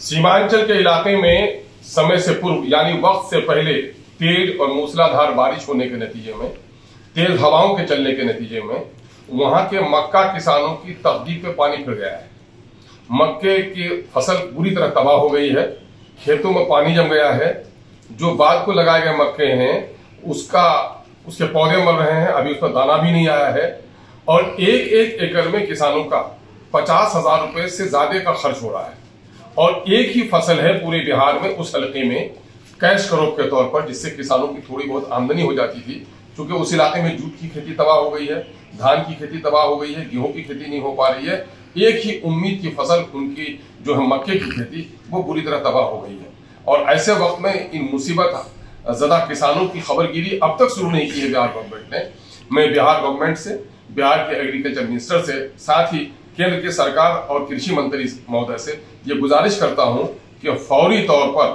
सीमांचल के इलाके में समय से पूर्व यानी वक्त से पहले तेज और मूसलाधार बारिश होने के नतीजे में, तेज हवाओं के चलने के नतीजे में वहां के मक्का किसानों की तकदीर पे पानी फिर गया है। मक्के की फसल पूरी तरह तबाह हो गई है, खेतों में पानी जम गया है। जो बाद को लगाए गए मक्के हैं उसके पौधे मर रहे हैं, अभी उसमें दाना भी नहीं आया है। और एक एक एकड़ में किसानों का 50,000 रुपए से ज्यादा का खर्च हो रहा है। और एक ही फसल है पूरे बिहार में, उस हल्के में कैश क्रॉप के तौर पर, जिससे किसानों की थोड़ी बहुत आमदनी हो जाती थी। क्योंकि उस इलाके में जूट की खेती तबाह हो गई है, धान की खेती तबाह हो गई है, गेहूं की खेती नहीं हो पा रही है। एक ही उम्मीद की फसल उनकी जो है मक्के की खेती, वो बुरी तरह तबाह हो गई है। और ऐसे वक्त में इन मुसीबत ज़दा किसानों की खबरगिरी अब तक शुरू नहीं की है बिहार गवर्नमेंट ने। मैं बिहार गवर्नमेंट से, बिहार के एग्रीकल्चर मिनिस्टर से, साथ ही केंद्र की सरकार और कृषि मंत्री महोदय से ये गुजारिश करता हूं कि फौरी तौर पर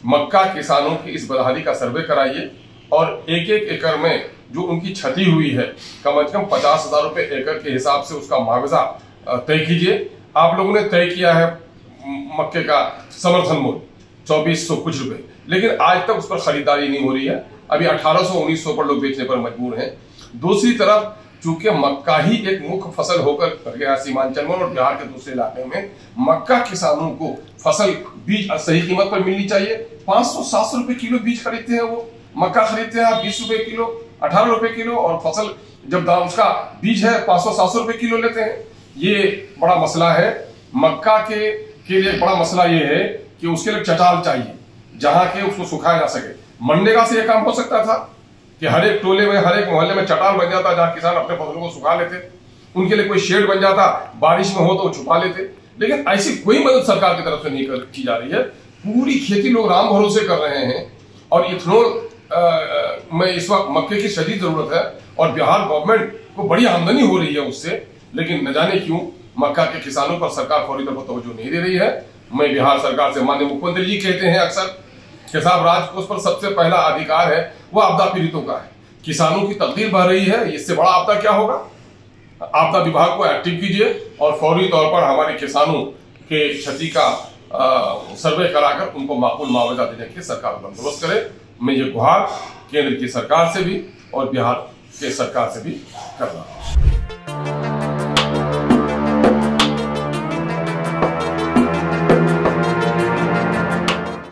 मक्का किसानों की इस बदहाली का सर्वे कराइए और एक एक एकड़ में जो उनकी क्षति हुई है कम से कम 50,000 रुपए एकड़ के हिसाब से उसका मुआवजा तय कीजिए। आप लोगों ने तय किया है मक्के का समर्थन मूल्य 2400 कुछ रुपए, लेकिन आज तक उस पर खरीदारी नहीं हो रही है। अभी 1800-1900 पर लोग बेचने पर मजबूर हैं। दूसरी तरफ चूंकि मक्का ही एक मुख्य फसल होकर गया सीमांचल में और बिहार के दूसरे इलाके में, मक्का किसानों को फसल बीज सही कीमत पर मिलनी चाहिए। 500-700 रुपए किलो बीज खरीदते हैं, वो मक्का खरीदते हैं 20 रुपए किलो, 18 रुपए किलो, और फसल जब दाम उसका बीज है 500-700 रुपए किलो लेते हैं। ये बड़ा मसला है। मक्का के लिए बड़ा मसला ये है कि उसके लिए चटाल चाहिए जहां के उसको सुखाया जा सके। मनरेगा से यह काम हो सकता था कि हर एक टोले में, हर एक मोहल्ले में चटाल बन जाता जहां किसान अपने फसलों को सुखा लेते, उनके लिए कोई शेड बन जाता, बारिश में हो तो छुपा लेते। लेकिन ऐसी कोई मदद सरकार की तरफ से नहीं की जा रही है। पूरी खेती लोग राम भरोसे कर रहे हैं और इथेनॉल में इस वक्त मक्के की शदीद जरूरत है और बिहार गवर्नमेंट को बड़ी आमदनी हो रही है उससे, लेकिन न जाने क्यों मक्का के किसानों पर सरकार फौरी तौर पर तवज्जो नहीं दे रही है। मैं बिहार सरकार से, माननीय मुख्यमंत्री जी कहते हैं अक्सर कि साहब राजकोष पर सबसे पहला अधिकार है वो आपदा पीड़ितों का है। किसानों की तकदीर बढ़ रही है, इससे बड़ा आपदा क्या होगा। आपदा विभाग को एक्टिव कीजिए और फौरी तौर पर हमारे किसानों के क्षति का सर्वे कराकर उनको माकूल मुआवजा देने के सरकार बंदोबस्त करे। मैं ये गुहार केंद्र की सरकार से भी और बिहार के सरकार से भी कर रहा हूँ।